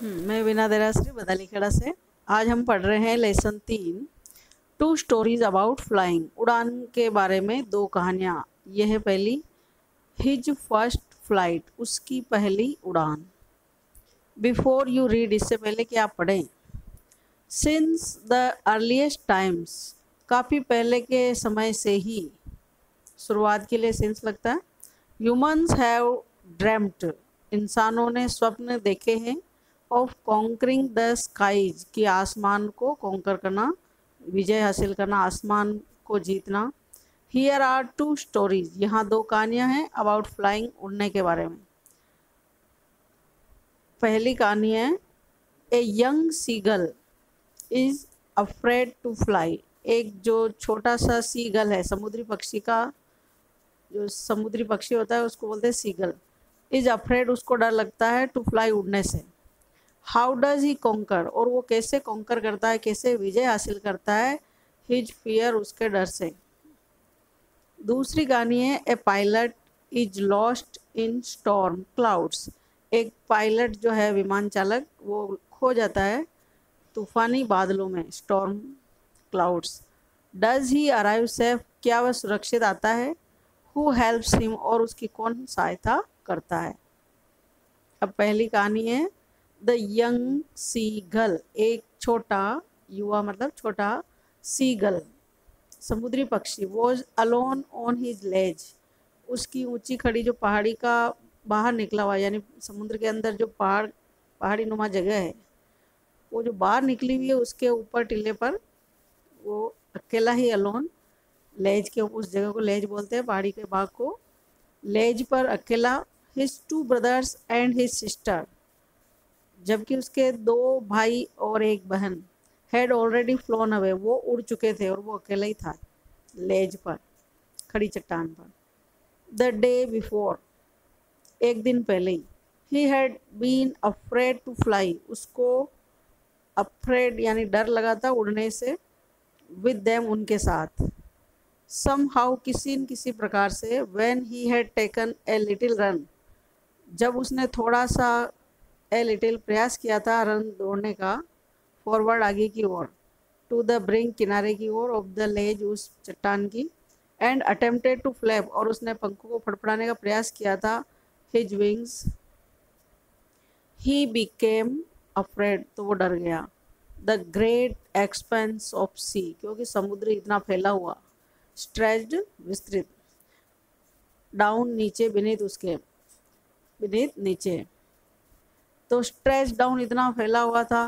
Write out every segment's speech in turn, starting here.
मैं विना देराश्री बदालीखेड़ा से। आज हम पढ़ रहे हैं लेसन 3 2 स्टोरीज अबाउट फ्लाइंग। उड़ान के बारे में 2 कहानियाँ। यह है पहली, हिज फर्स्ट फ्लाइट, उसकी पहली उड़ान। बिफोर यू रीड, इससे पहले कि आप पढ़ें। सिंस द अर्लीस्ट टाइम्स, काफ़ी पहले के समय से ही, शुरुआत के लिए सिंस लगता है। ह्यूमन्स हैव ड्रेम्ट, इंसानों ने स्वप्न देखे हैं। ऑफ कॉन्करिंग द स्काईज, कि आसमान को कॉन्कर करना, विजय हासिल करना, आसमान को जीतना। हियर आर 2 स्टोरीज, यहाँ 2 कहानियाँ हैं अबाउट फ्लाइंग, उड़ने के बारे में। पहली कहानी है, a young seagull is afraid to fly. एक जो छोटा सा सीगल है, समुद्री पक्षी का, जो समुद्री पक्षी होता है उसको बोलते हैं सीगल। इज अफ्रेड, उसको डर लगता है, टू फ्लाई, उड़ने से। हाउ डज ही कॉन्कर, और वो कैसे कॉन्कर करता है, कैसे विजय हासिल करता है। हिज फियर, उसके डर से। दूसरी कहानी है, a pilot is lost in storm clouds. एक पायलट जो है, विमान चालक, वो खो जाता है तूफानी बादलों में, storm clouds. Does he arrive safe, क्या वह सुरक्षित आता है। हु हेल्प्स हिम, और उसकी कौन सहायता करता है। अब पहली कहानी है, द यंग सीगल, एक छोटा, युवा मतलब छोटा, सीगल समुद्री पक्षी। वॉज अलोन ऑन हिज लेज, उसकी ऊंची खड़ी जो पहाड़ी का बाहर निकला हुआ, यानी समुद्र के अंदर जो पहाड़ी नुमा जगह है, वो जो बाहर निकली हुई है, उसके ऊपर टिल्ले पर वो अकेला ही, अलोन, लेज के उस जगह को लेज बोलते हैं, पहाड़ी के भाग को, लेज पर अकेला। His 2 brothers and his sister, जबकि उसके 2 भाई और एक बहन, हैड ऑलरेडी फ्लोन अवे, वो उड़ चुके थे और वो अकेला ही था लेज पर, खड़ी चट्टान पर। द डे बिफोर, एक दिन पहले ही। He had been afraid to fly, उसको अफ्रेड यानी डर लगा था उड़ने से। विद देम, उनके साथ। सम हाउ, किसी न किसी प्रकार से। When he had taken a little run, जब उसने थोड़ा सा, ए लिटिल, प्रयास किया था, रन, दौड़ने का, फॉरवर्ड, आगे की ओर। टू द ब्रिंक, किनारे की ओर, ऑफ द लेज, उस चट्टान की। एंड अटेम्प्टेड टू फ्लैप, और उसने पंखों को फड़फड़ाने का प्रयास किया था। His wings, he became afraid, तो वो डर गया। द ग्रेट एक्सपेंस ऑफ सी, क्योंकि समुद्र इतना फैला हुआ। स्ट्रेच्ड, विस्तृत। डाउन, नीचे, बीनीथ, उसके, बीनीथ, नीचे। तो स्ट्रेच डाउन, इतना फैला हुआ था।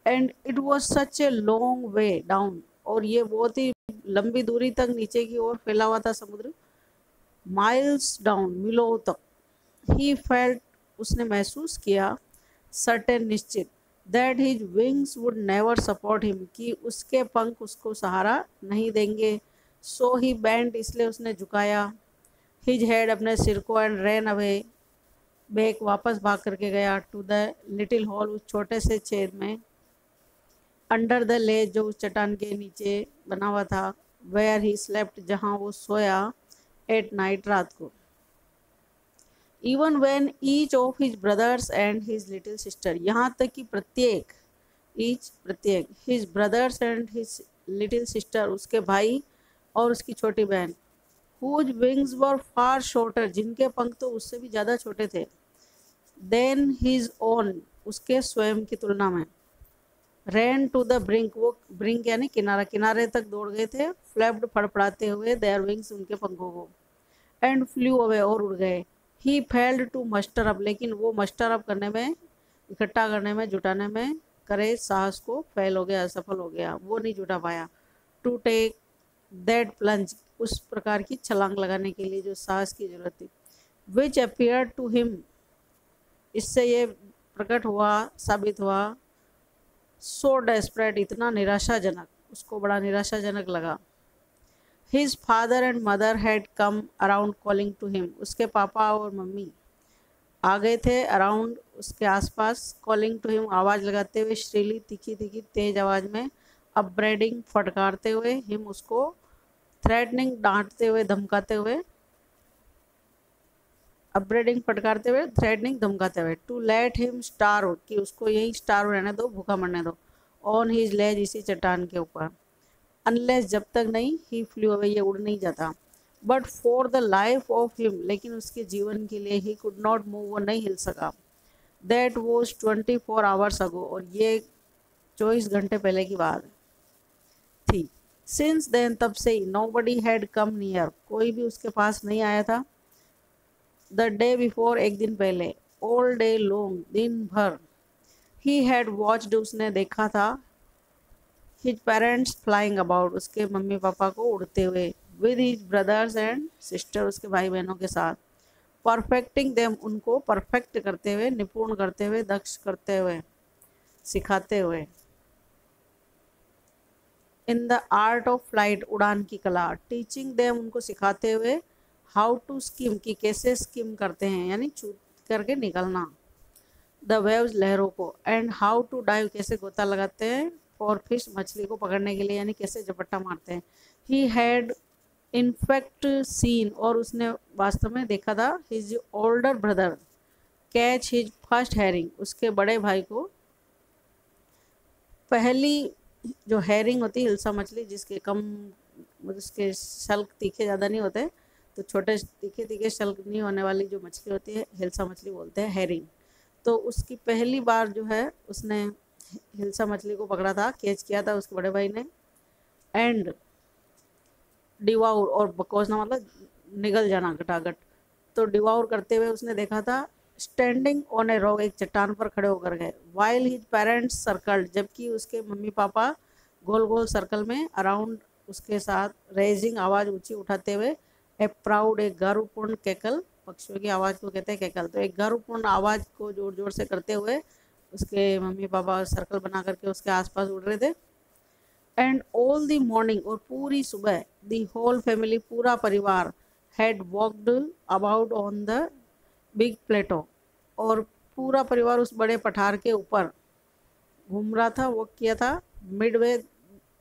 And it was such a long way down, और ये बहुत ही लंबी दूरी तक नीचे की ओर फैला हुआ था समुद्र। माइल्स डाउन, मीलों तक। ही फेल्ट, उसने महसूस किया, सर्टेन, निश्चित, that his wings would never support him, कि उसके पंख उसको सहारा नहीं देंगे। सो ही बेंट, इसलिए उसने झुकाया, हिज हेड, अपने सिर को, एंड रैन अवे, बैक, वापस भाग करके गया, टू द लिटिल हॉल, उस छोटे से छेद में, अंडर द लेज, जो उस चट्टान के नीचे बना हुआ था, वेयर ही स्लेप्ट, जहाँ वो सोया, एट नाइट, रात को। Even when each of his brothers and his little sister, यहाँ तक कि प्रत्येक, ईच, प्रत्येक, his brothers and his little sister, उसके भाई और उसकी छोटी बहन, हुज विंग्स वर फार शॉर्टर, जिनके पंख तो उससे भी ज़्यादा छोटे थे, देन हिज ओन, उसके स्वयं की तुलना में। रैन टू द ब्रिंक, वो ब्रिंक यानी किनारा, किनारे तक दौड़ गए थे, फ्लैप्ड, फड़फड़ाते हुए, देयर विंग्स, उनके पंखों को। एंड फ्लू अवे, और उड़ गए। He failed to muster up, लेकिन वो मस्टर अप करने में, इकट्ठा करने में, जुटाने में, करे साहस को, फेल हो गया, असफल हो गया, वो नहीं जुटा पाया। टू टेक दैट प्लंज, उस प्रकार की छलांग लगाने के लिए जो साहस की जरूरत थी। विच अपियर टू हिम, इससे ये प्रकट हुआ, साबित हुआ, सो डेस्परेट, इतना निराशाजनक, उसको बड़ा निराशाजनक लगा। His father and mother had come around calling to him, उसके पापा और मम्मी आ गए थे, अराउंड, उसके आसपास, कॉलिंग टू हिम, आवाज़ लगाते हुए, श्रीली, तीखी तीखी तेज आवाज़ में, अपब्रेडिंग, फटकारते हुए, हिम, उसको, थ्रेटनिंग, डांटते हुए, धमकाते हुए, अपब्रेडिंग फटकारते हुए, थ्रेटनिंग धमकाते हुए, टू लेट हिम स्टार्व कि उसको यही स्टार्व रहने दो, भूखा मरने दो, ऑन हिज लेज इसी चट्टान के ऊपर, अनलेस जब तक नहीं, ही फ्लू अवे ये उड़ नहीं जाता, but for the life of him लेकिन उसके जीवन के लिए ही कुड नॉट मूव, वो नहीं हिल सका, दैट वॉज 24 आवर्स अगो और ये 24 घंटे पहले की बात थी, सिंस देन तब से ही nobody had come near कोई भी उसके पास नहीं आया था, द डे बिफोर एक दिन पहले, ऑल डे लॉन्ग दिन भर, ही हैड वॉच्ड उसने देखा था, हिज पेरेंट्स फ्लाइंग अबाउट उसके मम्मी पापा को उड़ते हुए, with his brothers and sister उसके भाई बहनों के साथ, परफेक्टिंग देम उनको परफेक्ट करते हुए, निपुण करते हुए, दक्ष करते हुए, सिखाते हुए, in the art of flight उड़ान की कला, टीचिंग देम उनको सिखाते हुए, हाउ टू स्किम कि कैसे स्किम करते हैं यानी छूट करके निकलना, द वेव्स लहरों को, एंड हाउ टू डाइव कैसे गोता लगाते हैं, फॉर फिश मछली को पकड़ने के लिए यानी कैसे झपट्टा मारते हैं, ही हैड इनफैक्ट सीन और उसने वास्तव में देखा था, his older brother catch his first herring उसके बड़े भाई को पहली जो हैरिंग होती है हिल्सा मछली जिसके कम उसके शल्क तीखे ज़्यादा नहीं होते, तो छोटे तीखे तीखे शल्क नहीं होने वाली जो मछली होती है हिल्सा मछली बोलते हैं हैरिंग, तो उसकी पहली बार जो है उसने हिल्सा मछली को पकड़ा था, कैच किया था उसके बड़े भाई ने, एंड डिवाउर और बकोसना मतलब निगल जाना घटाघट, तो डिवाउर करते हुए उसने देखा था, स्टैंडिंग ऑन ए रॉक एक चट्टान पर खड़े होकर गए, वाइल हिज पेरेंट्स सर्कल्ड जबकि उसके मम्मी पापा गोल गोल सर्कल में अराउंड उसके साथ, रेजिंग आवाज़ ऊंची उठाते हुए, ए प्राउड एक गर्वपूर्ण कैकल पक्षियों की आवाज़ को कहते हैं कैकल, तो एक गर्वपूर्ण आवाज़ को जोर जोर से करते हुए उसके मम्मी पापा सर्कल बना करके उसके आसपास उड़ रहे थे, एंड ऑल दी मॉर्निंग और पूरी सुबह, दी होल फैमिली पूरा परिवार, had walked about on the big plateau और पूरा परिवार उस बड़े पठार के ऊपर घूम रहा था, वॉक किया था, मिडवे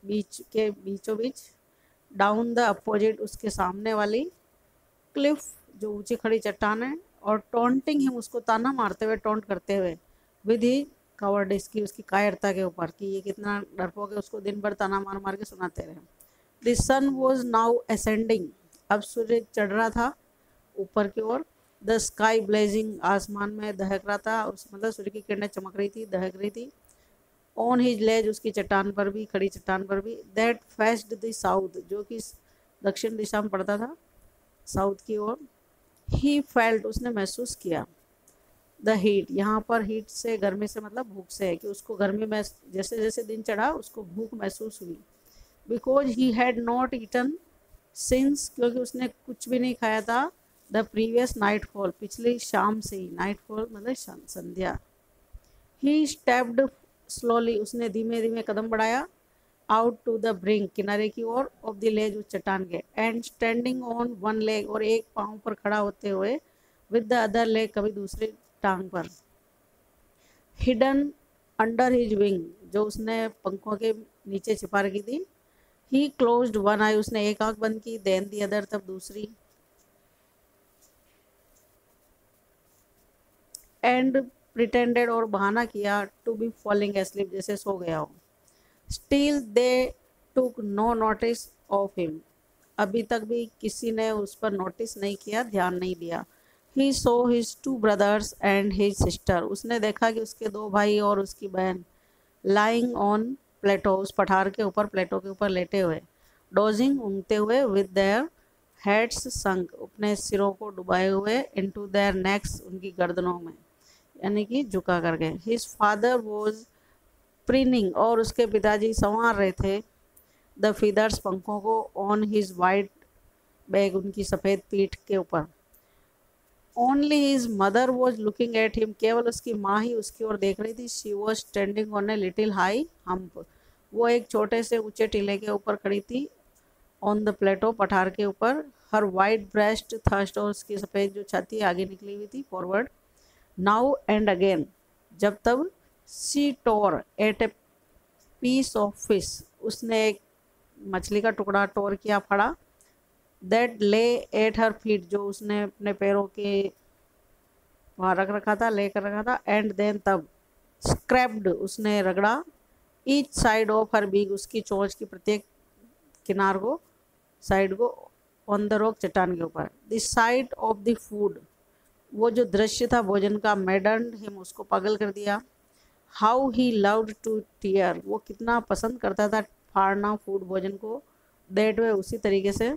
बीच के बीचों बीच, डाउन द अपोजिट उसके सामने वाली क्लिफ जो ऊंची खड़ी चट्टान है, और टॉन्टिंग हिम उसको ताना मारते हुए टॉन्ट करते हुए, विद ही कवर्डिस की उसकी कायरता के ऊपर कि ये कितना डरपोक है, उसको दिन भर ताना मार मार के सुनाते रहे। The sun was now ascending अब सूर्य चढ़ रहा था ऊपर की ओर, द स्काई ब्लेजिंग आसमान में दहक रहा था, उस मतलब सूर्य की किरणें चमक रही थी, दहक रही थी, ऑन हिज लेज उसकी चट्टान पर भी, खड़ी चट्टान पर भी, दैट फेस्ड द साउथ जो कि दक्षिण दिशा में पड़ता था साउथ की ओर, ही फेल्ट उसने महसूस किया, द हीट यहाँ पर हीट से गर्मी से मतलब भूख से है कि उसको गर्मी में जैसे जैसे दिन चढ़ा उसको भूख महसूस हुई, because he had not eaten since क्योंकि उसने कुछ भी नहीं खाया था, द प्रीवियस नाइट फॉल पिछली शाम से ही, नाइट फॉल मतलब संध्या, ही स्टेप्ड स्लोली उसने धीमे धीमे कदम बढ़ाया, आउट टू द ब्रिंक किनारे की ओर, ऑफ द लेज उस चट्टान के, and standing on one leg और एक पाँव पर खड़ा होते हुए, विद द अदर लेग कभी दूसरे टांग पर, हिडन अंडर हिज विंग जो उसने पंखों के नीचे छिपा रखी थी, ही क्लोज्ड वन आई उसने एक आंख बंद की, देन दी अदर तब दूसरी, एंड प्रिटेंडेड और बहाना किया, टू बी फॉलिंग एस्लीप जैसे सो गया हो, still they took no notice of him अभी तक भी किसी ने उस पर नोटिस नहीं किया, ध्यान नहीं दिया, he saw his two brothers and his sister उसने देखा कि उसके दो भाई और उसकी बहन, लाइंग ऑन प्लेटो उस पठार के ऊपर प्लेटो के ऊपर लेटे हुए, डोजिंग ऊँगते हुए, विद देयर हेड्स संक अपने सिरों को डुबाए हुए, इनटू देयर नेक्स उनकी गर्दनों में यानी कि झुका कर गए, हिज फादर वॉज प्रिनिंग और उसके पिताजी संवार रहे थे, द फीदर्स पंखों को, ऑन हिज वाइट बैग उनकी सफ़ेद पीठ के ऊपर, only his mother was looking at him केवल उसकी माँ ही उसकी ओर देख रही थी, she was standing on a little high hump वो एक छोटे से ऊंचे टीले के ऊपर खड़ी थी, ऑन द प्लेटो पठार के ऊपर, हर वाइट ब्रेस्ट थर्स्ट और उसकी सफ़ेद जो छाती आगे निकली हुई थी फॉरवर्ड, नाउ एंड अगेन जब तब, she tore at a piece of fish उसने एक मछली का टुकड़ा टोर किया फड़ा, दैट ले एट हर फीट जो उसने अपने पैरों के वहाँ रख रखा था, लेकर रखा था। एंड देन तब स्क्रैप्ड उसने रगड़ा, each side of her beak उसकी चोंच की प्रत्येक किनार को, साइड को, ऑन द रॉक चट्टान के ऊपर। The site of the food वो जो दृश्य था भोजन का, मैडन हिम उसको पागल कर दिया। How he loved to tear वो कितना पसंद करता था फाड़ना फूड भोजन को। दैट वे उसी तरीके से,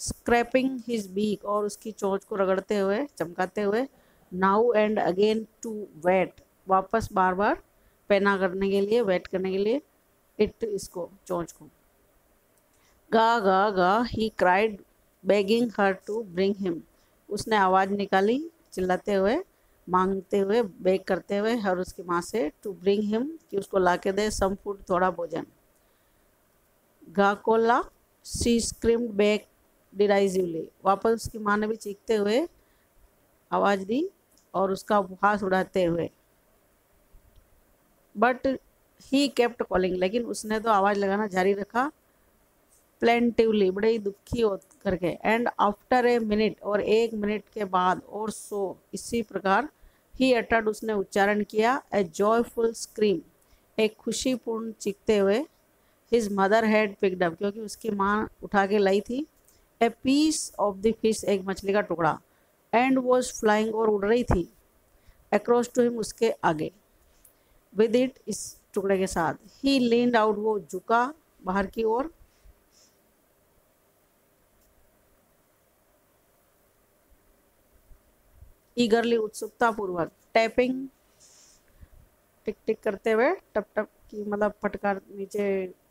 स्क्रैपिंग हिज बीक और उसकी चोंच को रगड़ते हुए, चमकाते हुए। Now and again to whet वापस बार बार पैना करने के लिए, वेट करने के लिए, इट इसको चोंच को। गा गा गा he cried begging her to bring him उसने आवाज़ निकाली चिल्लाते हुए, मांगते हुए, बेग करते हुए हर उसकी माँ से, टू ब्रिंग हिम कि उसको ला के दे, सम फूड थोड़ा भोजन। गाकोला शी स्क्रीम्ड बैक डिराइजिवली वापस उसकी माँ ने भी चीखते हुए आवाज़ दी और उसका उपहास उड़ाते हुए। बट ही केप्ट कॉलिंग लेकिन उसने तो आवाज़ लगाना जारी रखा, प्लेंटिवली बड़े ही दुखी हो करके। एंड आफ्टर ए मिनट और 1 मिनट के बाद, और सो इसी प्रकार, ही अटर्ड उसने उच्चारण किया, ए जॉयफुल स्क्रीम एक खुशीपूर्ण चीखते हुए। His mother had picked up क्योंकि उसकी माँ उठा के लाई थी, a piece of the fish एक मछली का टुकड़ा, एंड वॉज फ्लाइंग और उड़ रही थी, अक्रॉस टू हिम उसके आगे, विद इट इस टुकड़े के साथ। ही लीन्ड आउट वो झुका बाहर की ओर, ईगरली उत्सुकता पूर्वक, टैपिंग टिक टिक करते हुए, टप टप की मतलब फटकार नीचे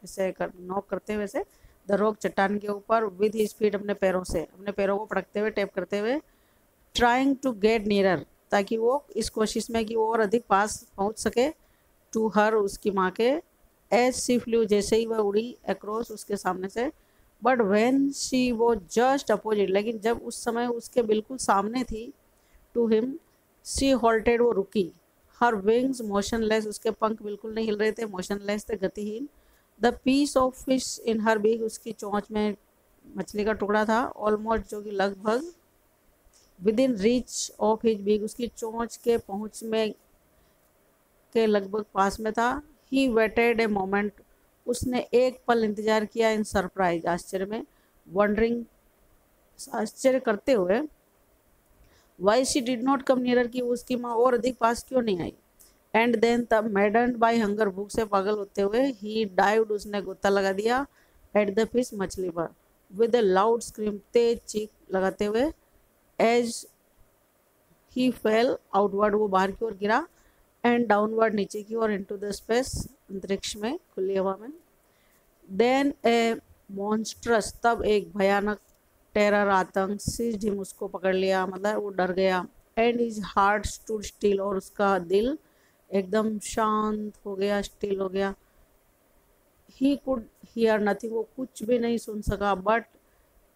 ऐसे कर नॉक करते हुए से, द रॉक चट्टान के ऊपर, विद हिज फीट अपने पैरों से, अपने पैरों को पटकते हुए, टैप करते हुए, ट्राइंग टू गेट नियरर ताकि वो इस कोशिश में कि वो और अधिक पास पहुंच सके, टू हर उसकी माँ के, एज सी फ्लू जैसे ही वह उड़ी, अक्रॉस उसके सामने से। बट व्हेन शी वो जस्ट अपोजिट लेकिन जब उस समय उसके बिल्कुल सामने थी, टू हिम शी हॉल्टेड वो रुकी, हर विंग्स मोशनलेस उसके पंख बिल्कुल नहीं हिल रहे थे, मोशनलेस थे, गतिहीन। The piece of fish in her beak उसकी चोंच में मछली का टुकड़ा था, ऑलमोस्ट जो कि लगभग, within reach of his beak उसकी चोंच के पहुँच में के लगभग पास में था। ही वेटेड ए मोमेंट उसने एक पल इंतजार किया, इन सरप्राइज आश्चर्य में, वंडरिंग आश्चर्य करते हुए, Y she did not come nearer कि उसकी माँ और अधिक पास क्यों नहीं आई। एंड देन तब मैडन्ड बाय हंगर भूख से पागल होते हुए, ही डाइव्ड उसने गोता लगा दिया, एट द फिश मछली पर, विद ए लाउड स्क्रीम तेज चीख लगाते हुए, एज ही फेल आउटवर्ड वो बाहर की ओर गिरा, एंड डाउनवर्ड नीचे की ओर, इनटू द स्पेस अंतरिक्ष में, खुली हवा में। देन ए मॉन्स्ट्रस तब एक भयानक टेरर आतंक, सीज्ड हिम उसको पकड़ लिया मतलब वो डर गया, and his heart stood still और उसका दिल एकदम शांत हो गया, स्टिल हो गया। ही कुड हियर नथिंग वो कुछ भी नहीं सुन सका, but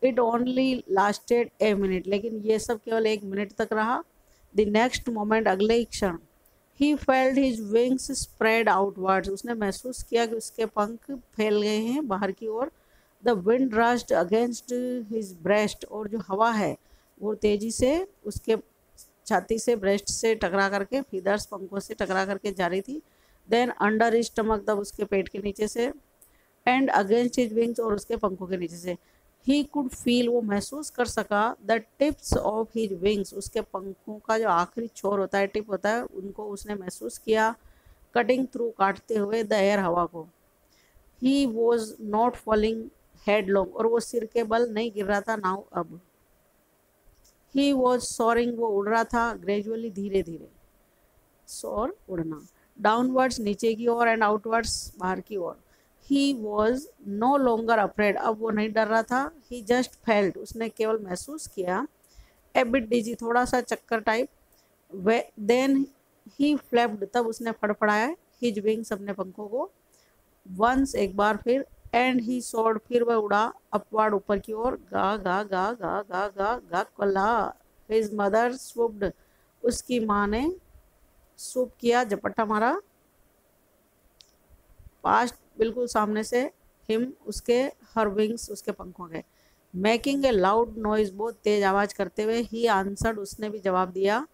it only lasted a minute लेकिन ये सब केवल 1 मिनट तक रहा। द नेक्स्ट मोमेंट अगले ही क्षण, he felt his wings spread outwards उसने महसूस किया कि उसके पंख फैल गए हैं बाहर की ओर। The wind rushed against his breast और जो हवा है वो तेजी से उसके छाती से, ब्रेस्ट से टकरा करके, फीदर्स पंखों से टकरा करके जा रही थी। देन अंडर हिज स्टमक तब उसके पेट के नीचे से, एंड अगेंस्ट हिज विंग्स और उसके पंखों के नीचे से। ही कुड फील वो महसूस कर सका, the tips of his wings उसके पंखों का जो आखिरी छोर होता है, टिप होता है, उनको उसने महसूस किया, कटिंग थ्रू काटते हुए द एयर हवा को। ही वॉज नॉट फॉलिंग हेडलॉन्ग और वो सिर के बल नहीं गिर रहा था नाउ अब। ही वॉज सोरिंग वो उड़ रहा था, ग्रेजुअली धीरे धीरे, सोर उड़ना, डाउनवर्ड्स नीचे की ओर, एंड आउटवर्ड्स बाहर की ओर। He was no longer afraid अब वो नहीं डर रहा था, ही जस्ट फेल्ट उसने केवल महसूस किया, ए बिट डिजी थोड़ा सा चक्कर टाइप, देन ही फ्लैप्ड तब उसने फड़फड़ाया, हिज विंग्स अपने पंखों को, वंस एक बार फिर, एंड ही सोर्ड फिर वह उड़ा अपवार्ड ऊपर की ओर, गा गा गा गा गा गा गा कल्ला। हिज मदर स्वुप्ड उसकी माँ ने सूप किया, झपट्टा मारा, पास्ट बिल्कुल सामने से, हिम उसके, हर विंग्स उसके पंखों के, मेकिंग ए लाउड नॉइज बहुत तेज आवाज करते हुए, ही आंसर्ड उसने भी जवाब दिया,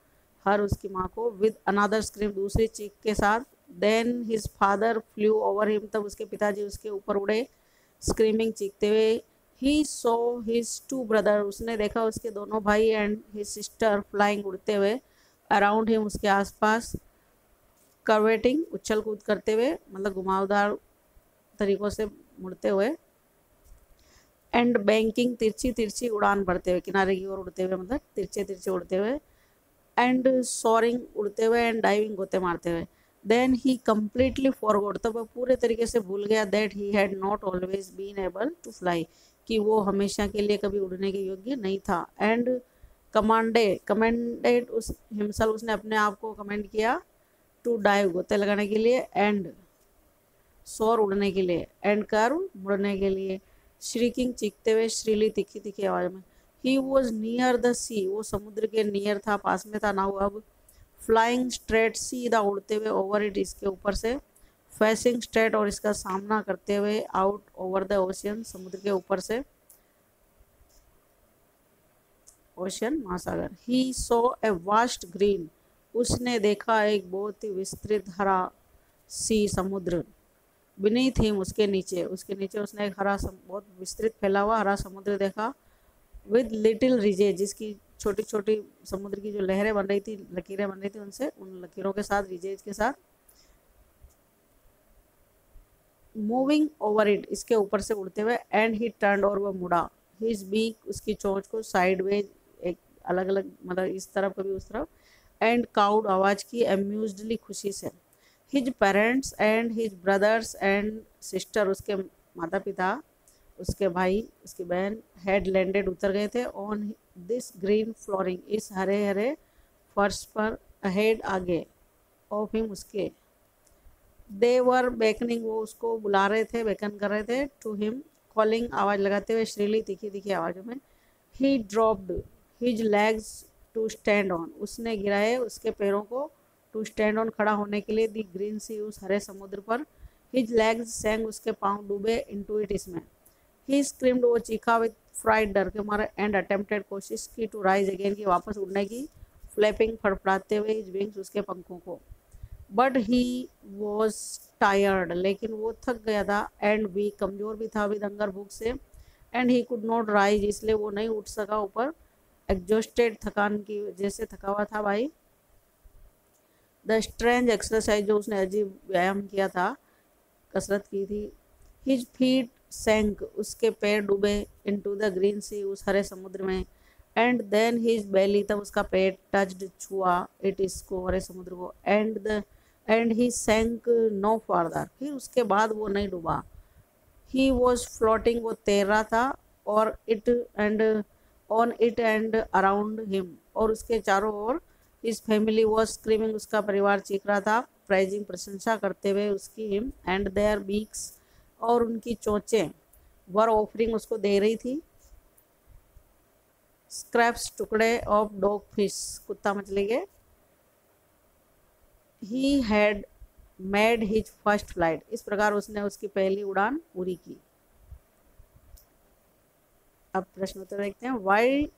हर उसकी माँ को, विद अनदर स्क्रीम दूसरी चीख के साथ। Then his father flew over him, तब उसके पिताजी उसके ऊपर उड़े, स्क्रीमिंग चीखते हुए। He saw his two brother, उसने देखा उसके दोनों भाई, एंड हिज सिस्टर फ्लाइंग उड़ते हुए, अराउंड हिम उसके आसपास, कर्वेटिंग उछल कूद करते हुए, मतलब घुमावदार तरीकों से मुड़ते हुए, एंड बैंकिंग तिरछी तिरछी उड़ान भरते हुए, किनारे की ओर उड़ते हुए, मतलब तिरछे तिरछे उड़ते हुए, एंड सोरिंग उड़ते हुए, एंड डाइविंग गोते मारते हुए। देन ही कम्प्लीटली फॉरगॉट, तब वह पूरे तरीके से भूल गया, that he had not always been able to fly, कि वो हमेशा के लिए कभी उड़ने के योग्य नहीं था। एंड कमेंडेड उस हिमसेल्फ, उसने अपने आप को कमेंड किया, टू डाइव गोते लगाने के लिए, एंड सोर उड़ने के लिए, एंड कर्व मुड़ने के लिए, श्रीकिंग चीखते हुए, श्रीली तिखी तिखी आवाज में। ही वॉज नियर द सी, वो समुद्र के नियर था, पास में था नाउ अब। फ्लाइंग स्ट्रेट, सीधा उड़ते हुए, ओवर इट इसके ऊपर से, फेसिंग स्ट्रेट और इसका सामना करते हुए, आउट ओवर द ओशियन समुद्र के ऊपर से, ओशियन महासागर। ही सो ए वास्ट ग्रीन, उसने देखा एक बहुत ही विस्तृत हरा, सी समुद्र, बीनीथ हिम उसके नीचे उसने एक बहुत विस्तृत फैला हुआ हरा समुद्र देखा, विद लिटिल रिजे, जिसकी छोटी छोटी समुद्र की जो लहरें बन रही थी, लकीरें बन रही थी, उनसे उन लकीरों के साथ, रिजेज के साथ, मूविंग ओवर इट इसके ऊपर से उड़ते हुए, एंड ही टर्न और वह मुड़ा, हिज बीक उसकी चोंच को, साइडवेज एक अलग अलग, मतलब इस तरफ कभी उस तरफ, एंड काउड आवाज की, अम्यूजडली खुशी से। His parents and his brothers and sister, उसके माता पिता, उसके भाई, उसकी बहन, हैड लैंडेड उतर गए थे, ऑन दिस ग्रीन फ्लोरिंग इस हरे हरे फर्श पर, अहेड आगे, ऑफ हिम उसके, दे वर बेकनिंग वो उसको बुला रहे थे, बेकन कर रहे थे, टू हिम कॉलिंग आवाज लगाते हुए, श्रीली तीखी तीखी आवाजों में। He dropped his legs to stand on, उसने गिराए उसके पैरों को, टू स्टैंड ऑन खड़ा होने के लिए, दी ग्रीन सी उस हरे समुद्र पर, हिज लेग्स सैंग उसके पाँव डूबे, इनटू इट इसमें। ही स्क्रीम्ड वो चीखा, विद फ्राइड डर के मारे, एंड अटेम्प्टेड कोशिश की, टू राइज अगेन की वापस उड़ने की, फ्लैपिंग फड़फड़ाते हुए, हिज विंग्स उसके पंखों को। बट ही वॉज टायर्ड, लेकिन वो थक गया था, एंड वीक कमजोर भी था, विद हंगर भूख से, and he could not rise इसलिए वो नहीं उठ सका ऊपर, एग्जॉस्टेड थकान की वजह से थका हुआ था भाई। द स्ट्रेंज एक्सरसाइज, जो उसने अजीब व्यायाम किया था, कसरत की थी। हिज फीट सैंक, उसके पैर डूबे, इनटू द ग्रीन सी उस हरे समुद्र में, एंड देन हिज बेली, तब उसका पेट टच्ड छुआ, इट इसको हरे समुद्र को, एंड ही सैंक नो फार्दर, फिर उसके बाद वो नहीं डूबा। ही वॉज फ्लोटिंग, वो तैर रहा था, और it and on it and around him, और उसके चारों ओर, हिज फैमिली वॉज स्क्रीमिंग, उसका परिवार चीख रहा था, प्राइजिंग प्रशंसा करते हुए उसकी, हिम एंड देयर बीक्स, और उनकी चोंचें, वर ऑफरिंग उसको दे रही थी, स्क्रैप्स टुकड़े ऑफ डॉग फिश, कुत्ता मछली के। He had made his first flight, इस प्रकार उसने उसकी पहली उड़ान पूरी की। अब प्रश्न उत्तर देखते हैं। Why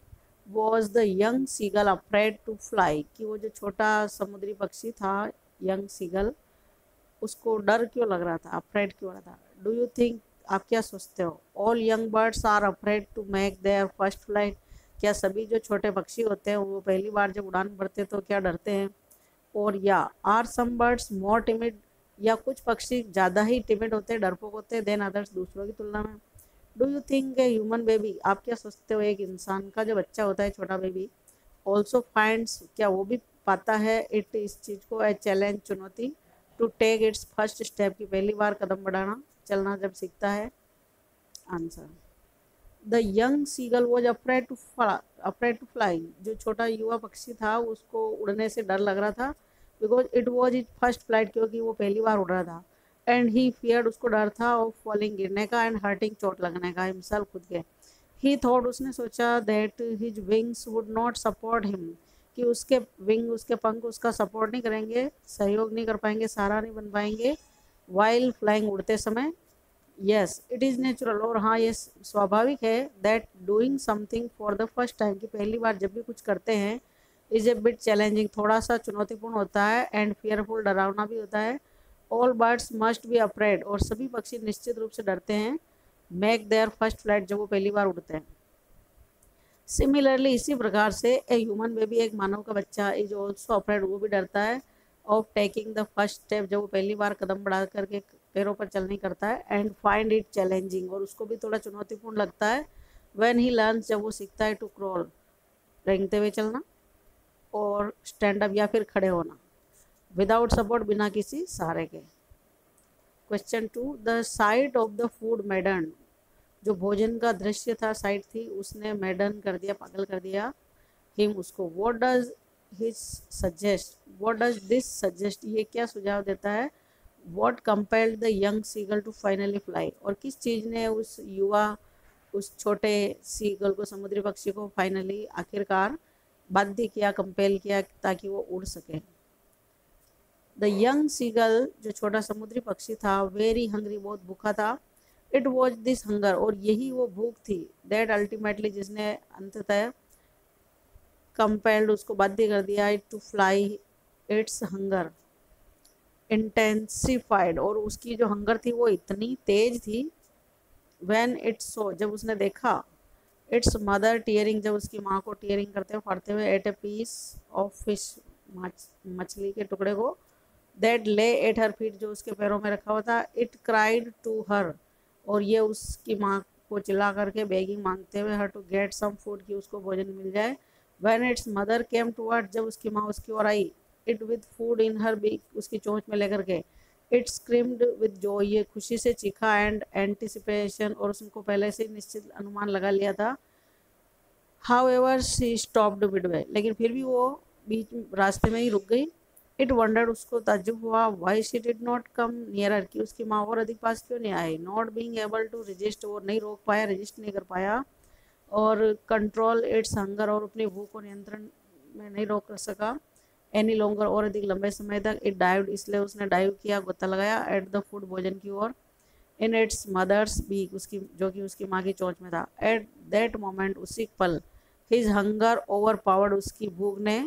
was the young seagull afraid to fly, कि वो जो छोटा समुद्री पक्षी था, यंग सीगल, उसको डर क्यों लग रहा था, अफ्रेड क्यों हो रहा था। डू यू थिंक, आप क्या सोचते हो, all young birds are afraid to make their first flight, क्या सभी जो छोटे पक्षी होते हैं वो पहली बार जब उड़ान भरते तो क्या डरते हैं। और या are some birds more timid, या कुछ पक्षी ज़्यादा ही टिमिड होते हैं, डरपोक होते हैं, देन अदर्स दूसरों की तुलना में। Do you think a human baby, आप क्या सोचते हो, एक इंसान का जो बच्चा होता है, छोटा बेबी, ऑल्सो फाइंड्स, क्या वो भी पाता है, इट इस चीज़ को, ए चैलेंज चुनौती, to take its first step, की पहली बार कदम बढ़ाना, चलना जब सीखता है। Answer, the young seagull was afraid to fly, जो छोटा युवा पक्षी था उसको उड़ने से डर लग रहा था, because it was it first flight, क्योंकि वो पहली बार उड़ रहा था, एंड ही फियर्ड, उसको डर था, ऑफ फॉलिंग, गिरने का, एंड हर्टिंग, चोट लगने का, हिमसेल्फ खुद के। ही थॉट, उसने सोचा, that his wings would not support him, कि उसके विंग, उसके पंख उसका सपोर्ट नहीं करेंगे, सहयोग नहीं कर पाएंगे, सहारा नहीं बन पाएंगे, वाइल फ्लाइंग, उड़ते समय। यस इट इज़ नेचुरल, और हाँ ये स्वाभाविक है, that doing something for the first time, कि पहली बार जब भी कुछ करते हैं, इज ए बिट चैलेंजिंग, थोड़ा सा चुनौतीपूर्ण होता है, एंड फियरफुल, डरावना भी होता है। All birds must be afraid, और सभी पक्षी निश्चित रूप से डरते हैं। मेक देयर फर्स्ट फ्लाइट, जब वो पहली बार उड़ते हैं। सिमिलरली, इसी प्रकार से ए ह्यूमन बेबी, एक मानव का बच्चा, इज ऑल्सो अफ्रेड, वो भी डरता है। Of taking the first step, जब वो पहली बार कदम बढ़ा करके पैरों पर चलने करता है। एंड फाइंड इट चैलेंजिंग, और उसको भी थोड़ा चुनौतीपूर्ण लगता है। व्हेन ही लर्न्स, जब वो सीखता है। टू क्रॉल, रेंगते हुए चलना, और स्टैंड अप, या फिर खड़े होना। विदाउट सपोर्ट, बिना किसी सहारे के। Question 2, the site of the food मैडन, जो भोजन का दृश्य था, साइट थी, उसने मैडन कर दिया, पागल कर दिया हिम, उसको। व्हाट डज दिस सजेस्ट, ये क्या सुझाव देता है। What compelled the young seagull to finally fly, और किस चीज़ ने उस छोटे सीगल को, समुद्री पक्षी को, फाइनली, आखिरकार बाध्य किया, कंपेल किया, ताकि वो उड़ सके। द यंग सीगल, जो छोटा समुद्री पक्षी था, वेरी हंग्री, बहुत भूखा था। इट वॉज दिस हंगर, और यही वो भूख थी, दैट अल्टीमेटली, जिसने अंततः कंपेल्ड, उसको बाध्य कर दिया, it to fly. Its hunger intensified, और उसकी जो हंगर थी वो इतनी तेज थी। व्हेन इट सो, जब उसने देखा। इट्स मदर टीयरिंग, जब उसकी माँ को टीयरिंग करते हुए, फाड़ते हुए। At a piece of fish, मछली के टुकड़े को। दैट ले एट हर फीट, जो उसके पैरों में रखा हुआ था। इट क्राइड टू हर, और ये उसकी माँ को चिल्ला करके, बेगिंग, मांगते हुए, her to get some food, की उसको भोजन मिल जाए। When its mother came toward, जब उसकी माँ उसकी ओर आई। It with food in her beak, उसकी चोंच में लेकर के। इट स्क्रीम्ड विद जॉय, ये खुशी से चीखा। एंड एंटिसिपेशन, और उसको पहले से निश्चित अनुमान लगा लिया था। हाउएवर शी स्टॉप्ड मिडवे, लेकिन फिर भी वो बीच रास्ते में ही रुक गई। इट वंडर्ड, उसको ताज्जुब हुआ। Why she did not come nearer, की उसकी माँ और अधिक पास क्यों नहीं आई। Not being able to resist, वो नहीं रोक पाया, रेजिस्ट नहीं कर पाया। और कंट्रोल इट्स हंगर, और अपनी भूख को नियंत्रण में नहीं रोक सका। एनी लॉन्गर, और अधिक लंबे समय तक। इट डाइव्ड, इसलिए उसने डाइव किया, गोता लगाया। एट द फूड, भोजन की ओर। इन इट्स मदर्स बीक, उसकी, जो कि उसकी माँ की चोंच में था। एट दैट मोमेंट, उसी पल। हिज हंगर ओवर पावर्ड, उसकी भूख ने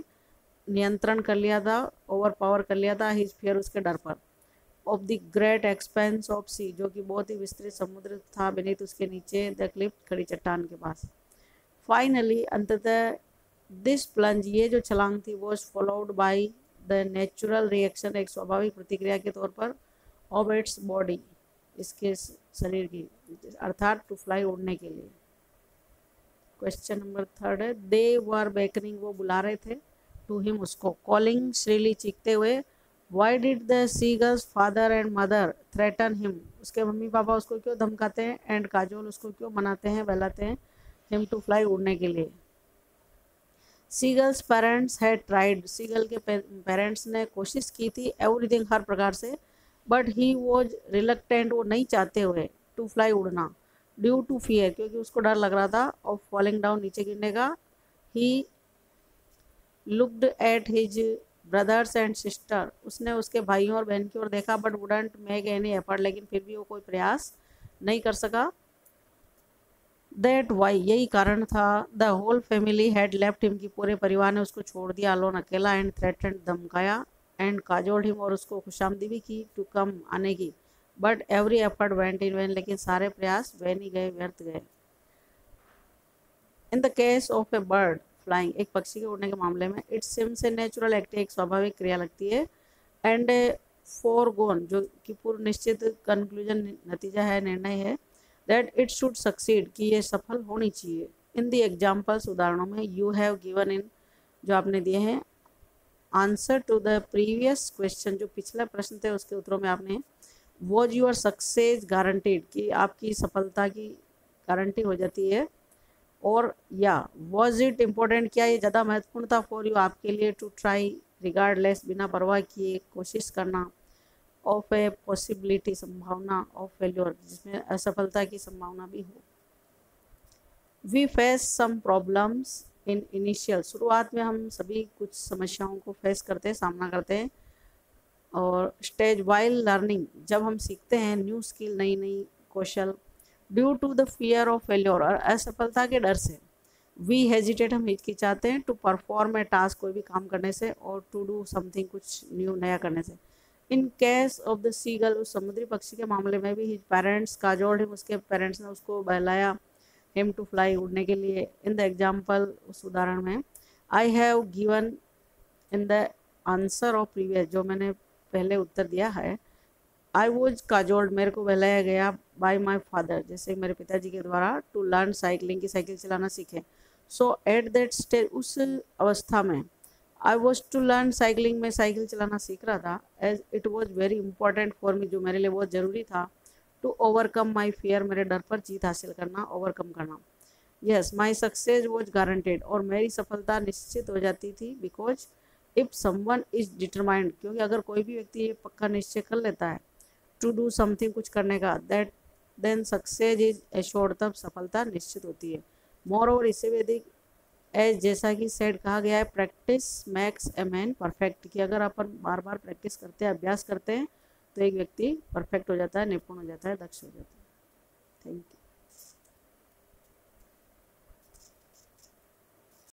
नियंत्रण कर लिया था, ओवर पावर कर लिया था। हिज फियर, उसके डर पर। Of the great expanse of sea, जो कि बहुत ही विस्तृत समुद्र था, बेनीथ, उसके नीचे। द क्लिफ, खड़ी चट्टान के पास। फाइनली, अंततः, दिस प्लंज, ये जो छलांग थी, was followed by the natural reaction, एक स्वाभाविक प्रतिक्रिया के तौर पर। ऑफ इट्स बॉडी, इसके शरीर की, अर्थात टू फ्लाई, उड़ने के लिए। क्वेश्चन नंबर 3 है, दे वर बेकनिंग, वो बुला रहे थे। टू हिम, उसको। कॉलिंग, श्रीली, चीखते हुए। Why did the seagulls father and mother threaten him, उसके मम्मी पापा उसको क्यों धमकाते हैं। एंड काजोल, उसको क्यों मनाते हैं, बहलाते हैं। हिम टू फ्लाई, उड़ने के लिए। Seagulls parents had tried, seagull के पेरेंट्स ने कोशिश की थी, एवरीथिंग, हर प्रकार से। बट ही वॉज रिलक्टेंट, वो नहीं चाहते हुए। टू फ्लाई, उड़ना। ड्यू टू फियर, क्योंकि उसको डर लग रहा था। ऑफ फॉलिंग डाउन, नीचे गिरने का। He looked at his brothers and sister, उसने उसके भाइयों और बहन की ओर देखा। But wouldn't make any effort, लेकिन फिर भी वो कोई प्रयास नहीं कर सका। दैट वाई, यही कारण था। The whole family had left him, की पूरे परिवार ने उसको छोड़ दिया, अलोन, अकेला। एंड थ्रेटन्ड, धमकाया। एंड काजोल्ड हिम, और उसको खुशामदी भी की, टू कम, आने की। But every effort went in vain, लेकिन सारे प्रयास वैन ही गए, व्यर्थ गए। In the case of a bird flying, एक पक्षी के उड़ने के मामले में। It seems a natural act, एक स्वाभाविक क्रिया लगती है। एंड फोरगोन, जो कि पूर्व निश्चित कंक्लूजन, नतीजा है, निर्णय है। दैट इट शुड सक्सीड, कि ये सफल होनी चाहिए। इन दी एग्जाम्पल्स, उदाहरणों में। यू हैव गिवन इन, जो आपने दिए हैं। Answer to the previous question, जो पिछला प्रश्न थे उसके उत्तरों में आपने। वॉज यूर सक्सेस गारंटीड, कि आपकी सफलता की गारंटी हो जाती है। और या वॉज इट इम्पोर्टेंट, क्या ये ज़्यादा महत्वपूर्ण था फॉर यू, आपके लिए। टू ट्राई, रिगार्डलेस, बिना परवाह किए कोशिश करना। ऑफ ए पॉसिबिलिटी, संभावना। ऑफ फेल्योर, जिसमें असफलता की संभावना भी हो। We face some problems in initial, शुरुआत में हम सभी कुछ समस्याओं को फेस करते हैं, सामना करते हैं। और स्टेज वाइल लर्निंग, जब हम सीखते हैं न्यू स्किल, नई नई कौशल। Due to the fear of failure, और असफलता के डर से। वी हेजिटेट, हम हिचकिचाते हैं, टू परफॉर्म ए टास्क, कोई भी काम करने से, और टू डू समथिंग, कुछ न्यू नया करने से। In case of the seagull, उस समुद्री पक्षी के मामले में भी हिज पेरेंट्स काजोल्ड हिम, उसके पेरेंट्स ने उसको बहलाया, हिम टू फ्लाई, उड़ने के लिए। इन द एग्जाम्पल, उस उदाहरण में, I have given in the answer of previous, जो मैंने पहले उत्तर दिया है, आई वॉज काजोल्ड, मेरे को बहलाया गया, बाय माई फादर, जैसे मेरे पिताजी के द्वारा, टू लर्न साइकिलिंग, की साइकिल चलाना सीखे। सो एट दैट स्टेज, उस अवस्था में, I was to learn cycling, में साइकिल चलाना सीख रहा था, as it was very important for me, जो मेरे लिए बहुत ज़रूरी था, टू ओवरकम माई फियर, मेरे डर पर जीत हासिल करना, ओवरकम करना। Yes, my success was guaranteed, और मेरी सफलता निश्चित हो जाती थी, because if someone is determined, क्योंकि अगर कोई भी व्यक्ति ये पक्का निश्चय कर लेता है टू डू समथिंग, कुछ करने का, that then success is assured, तब सफलता निश्चित होती है। मोर ओवर, इससे भी अधिक, एज जैसा कि सेड कहा गया है, practice makes a man perfect, कि अगर अपन बार बार प्रैक्टिस करते हैं, अभ्यास करते हैं, तो एक व्यक्ति परफेक्ट हो जाता है, निपुण हो जाता है, दक्ष हो जाता है। Thank you.